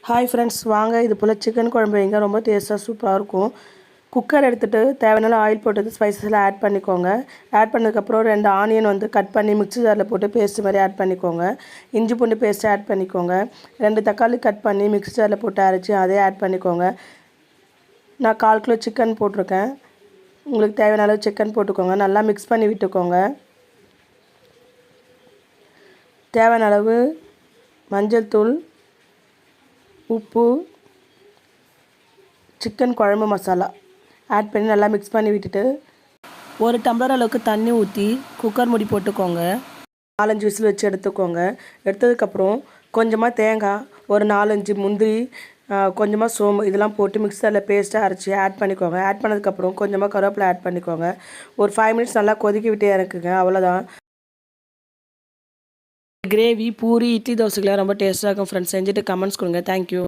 Hi friends, வாங்க இது போல் chicken குழம்பு வைங்க. ரொம்ப டேஸ்ட்டாக சூப்பராக இருக்கும். குக்கர் எடுத்துகிட்டு தேவையான ஆயில் போட்டு ஸ்பைசஸ்லாம் ஆட் பண்ணிக்கோங்க. ஆட் பண்ணதுக்கப்புறம் 2 ஆனியன் கட் பண்ணி மிக்ஸி ஜாரில் போட்டு பேஸ்ட் மாதிரி ஆட் பண்ணிக்கோங்க. இஞ்சி பூண்டு பேஸ்ட்டு ஆட் பண்ணிக்கோங்க. 2 தக்காளி கட் பண்ணி மிக்ஸி ஜாரில் போட்டு அரைச்சி அதே ஆட் பண்ணிக்கோங்க. நான் 1/4 கிலோ சிக்கன் போட்டிருக்கேன். உங்களுக்கு தேவையான அளவு சிக்கன் போட்டுக்கோங்க. நல்லா மிக்ஸ் பண்ணி விட்டுக்கோங்க. தேவையான அளவு மஞ்சள் தூள், உப்பு, சிக்கன் குழம்பு மசாலா ஆட் பண்ணி நல்லா மிக்ஸ் பண்ணி விட்டுட்டு 1 டம்ளர் அளவுக்கு தண்ணி ஊற்றி குக்கர் மூடி போட்டுக்கோங்க. 4-5 விசில் வச்சு எடுத்துக்கோங்க. எடுத்ததுக்கப்புறம் கொஞ்சமாக தேங்காய், ஒரு 4-5 முந்திரி, கொஞ்சமாக சோம்பு இதெல்லாம் போட்டு மிக்ஸரில் பேஸ்ட்டாக அரைச்சி ஆட் பண்ணிக்கோங்க. ஆட் பண்ணதுக்கப்புறம் கொஞ்சமாக கருவேப்பிலை ஆட் பண்ணிக்கோங்க. ஒரு 5 மினிட்ஸ் நல்லா கொதிக்க விட்டு இறக்குங்க. அவ்வளோதான். கிரேவி பூரி, இட்லி, தோசைக்கெலாம் ரொம்ப டேஸ்ட்டாக இருக்கும் ஃப்ரெண்ட்ஸ். செஞ்சுட்டு கமெண்ட்ஸ் கொடுங்க. தேங்க்யூ.